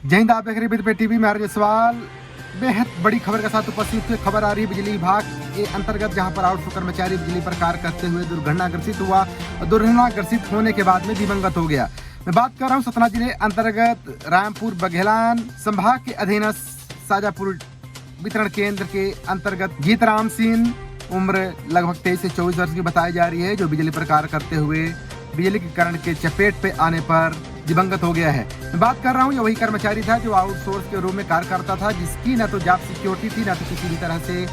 जय हिंद। आप देख रहे हैं टीवी में आरजे सवाल। बेहद बड़ी खबर के साथ उपस्थित हुए। खबर आ रही है बिजली विभाग के अंतर्गत, जहां पर आउटसोर्स कर्मचारी बिजली पर कार्य करते हुए दुर्घटनाग्रसित हुआ और दुर्घटनाग्रसित होने के बाद में दिवंगत हो गया। मैं बात कर रहा हूं सतना जिले अंतर्गत रामपुर बघेलान संभाग के अधीन साजापुर वितरण केंद्र के अंतर्गत जीतराम सिंह, उम्र लगभग 23 से 24 वर्ष की बताई जा रही है, जो बिजली पर कार्य करते हुए बिजली के करंट के चपेट पे आने पर दिवंगत हो गया है। मैं बात कर रहा हूँ, ये वही कर्मचारी था जो आउटसोर्स के रूप में कार्य करता था, जिसकी न तो जॉब सिक्योरिटी थी, न तो किसी भी तरह से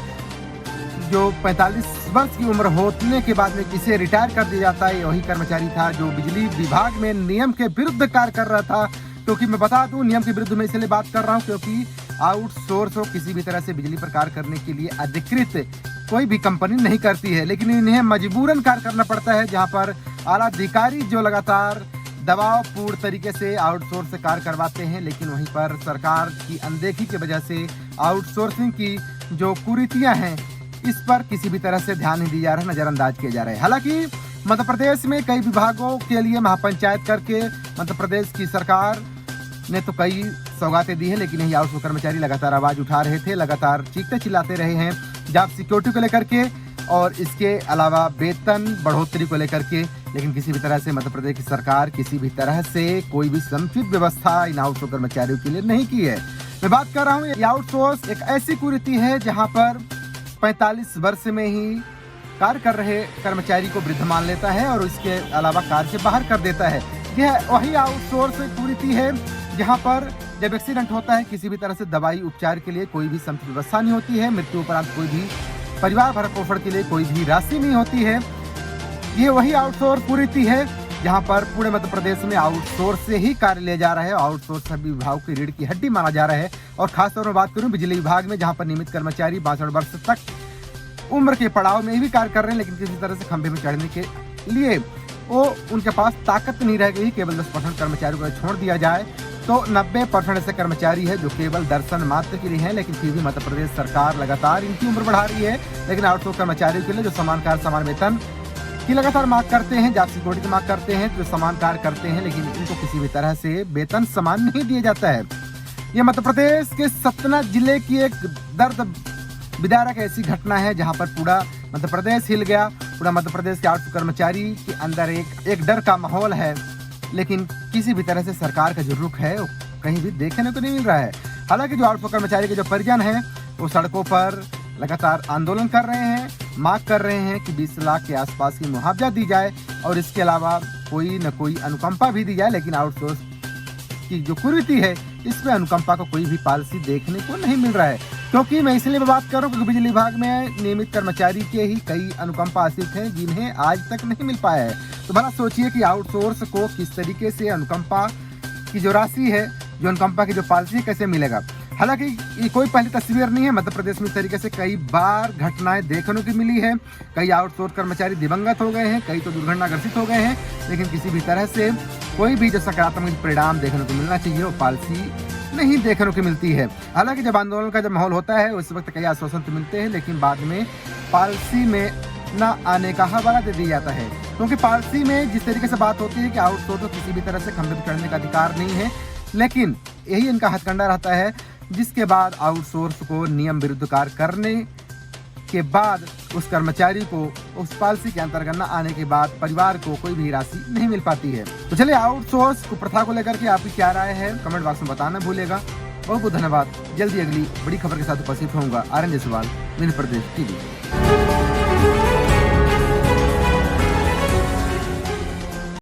जो 45 वर्ष की उम्र होने के बाद में किसे रिटायर कर दिया जाता है। वही कर्मचारी था जो बिजली विभाग में नियम के विरुद्ध कार्य कर रहा था। क्योंकि मैं बता दूं, नियम के विरुद्ध में इसलिए बात कर रहा हूं क्योंकि आउटसोर्स हो किसी भी तरह से बिजली पर कार्य करने के लिए अधिकृत कोई भी कंपनी नहीं करती है, लेकिन इन्हें मजबूरन कार्य करना पड़ता है, जहां पर आला अधिकारी जो लगातार दबावपूर्ण तरीके से आउटसोर्स से कार्य करवाते हैं। लेकिन वहीं पर सरकार की अनदेखी की वजह से आउटसोर्सिंग की जो कुरीतियां हैं, इस पर किसी भी तरह से ध्यान नहीं दिया जा रहा, नजरअंदाज किया जा रहा है। हालांकि मध्य प्रदेश में कई विभागों के लिए महापंचायत करके मध्य प्रदेश की सरकार ने तो कई सौगातें दी है, लेकिन यही आउटसोर्स कर्मचारी लगातार आवाज उठा रहे थे, लगातार चीखते चिल्लाते रहे हैं जॉब सिक्योरिटी को लेकर के और इसके अलावा वेतन बढ़ोतरी को लेकर के। लेकिन किसी भी तरह से मध्य प्रदेश की सरकार किसी भी तरह से कोई भी समुचित व्यवस्था इन आउटसोर्स कर्मचारियों के लिए नहीं की है। मैं बात कर रहा हूँ, ये आउटसोर्स एक ऐसी कुरीति है जहाँ पर 45 वर्ष में ही कार्य कर रहे कर्मचारी को वृद्ध मान लेता है और इसके अलावा कार्य से बाहर कर देता है। यह वही आउटसोर्स कुरीति है जहाँ पर जब एक्सीडेंट होता है, किसी भी तरह से दवाई उपचार के लिए कोई भी समुचित व्यवस्था नहीं होती है, मृत्यु उपरांत कोई भी परिवार भरण पोषण के लिए कोई भी राशि नहीं होती है। ये वही आउटसोर्स कुरीति है जहां पर पूरे मध्य प्रदेश में आउटसोर्स से ही कार्य लिया जा रहा है। आउटसोर्स सभी विभागों की रीढ़ की हड्डी माना जा रहा है। और खासतौर पर बात करूं बिजली विभाग में, जहां पर नियमित कर्मचारी 62 वर्ष तक उम्र के पड़ाव में भी कार्य कर रहे हैं, लेकिन किसी तरह से खंभे में चढ़ने के लिए वो उनके पास ताकत नहीं रह गई। केवल 10% कर्मचारियों को छोड़ दिया जाए तो 90% ऐसे कर्मचारी है जो केवल दर्शन मात्र के लिए हैं। लेकिन फिर भी मध्य प्रदेश सरकार लगातार इनकी उम्र बढ़ा रही है, लेकिन आउटसोर्स कर्मचारियों के लिए जो समान कार्य समान वेतन की लगातार मांग करते हैं, जॉब सिक्योरिटी की मांग करते हैं, जो समान कार्य करते हैं, लेकिन इनको किसी भी तरह से वेतन समान नहीं दिया जाता है। ये मध्य प्रदेश के सतना जिले की एक दर्द विदारक ऐसी घटना है जहां पर पूरा मध्य प्रदेश हिल गया। पूरा मध्य प्रदेश के आउटसोर्स कर्मचारी के अंदर एक डर का माहौल है, लेकिन किसी भी तरह से सरकार का जो रुख है वो कहीं भी देखने को नहीं मिल रहा है। हालांकि जो आउटसोर्स कर्मचारी के जो परिजन हैं वो सड़कों पर लगातार आंदोलन कर रहे हैं, मांग कर रहे हैं कि 20 लाख के आसपास की मुआवजा दी जाए और इसके अलावा कोई न कोई अनुकंपा भी दी जाए। लेकिन आउटसोर्स की जो कुरीति है, इसमें अनुकंपा को कोई भी पॉलिसी देखने को नहीं मिल रहा है। क्योंकि मैं इसलिए बात कर रहा हूँ क्योंकि बिजली विभाग में नियमित कर्मचारी के ही कई अनुकंपा आश्रित हैं जिन्हें आज तक नहीं मिल पाया है। तो भला सोचिए कि आउटसोर्स को किस तरीके से अनुकंपा की जो राशि है, जो अनुकंपा की जो पॉलिसी है, कैसे मिलेगा। हालांकि ये कोई पहली तस्वीर नहीं है। मध्य प्रदेश में इस तरीके से कई बार घटनाएं देखने को मिली है। कई आउटसोर्स कर्मचारी दिवंगत हो गए हैं, कई तो दुर्घटनाग्रसित हो गए हैं, लेकिन किसी भी तरह से कोई भी जो सकारात्मक परिणाम देखने को मिलना चाहिए वो पॉलिसी नहीं देखने को मिलती है। हालांकि जब आंदोलन का जब माहौल होता है उस वक्त कई आश्वासन तो मिलते हैं, लेकिन बाद में पॉलिसी में न आने का हवाला दे दिया जाता है। क्योंकि पॉलिसी में जिस तरीके से बात होती है कि आउटसोर्स को किसी भी तरह से खंभे पर चढ़ने का अधिकार नहीं है, लेकिन यही इनका हथकंडा रहता है, जिसके बाद आउटसोर्स को नियम विरुद्ध कार्य करने के बाद उस कर्मचारी को उस पॉलिसी के अंतर्गत न आने के बाद परिवार को कोई भी राशि नहीं मिल पाती है। तो चलिए, आउटसोर्स को प्रथा को लेकर के आपकी क्या राय है, कमेंट बॉक्स में बताना भूलेगा। बहुत बहुत धन्यवाद। जल्दी अगली बड़ी खबर के साथ उपस्थित होऊंगा। आरजे सवाल, मध्य प्रदेश टीवी।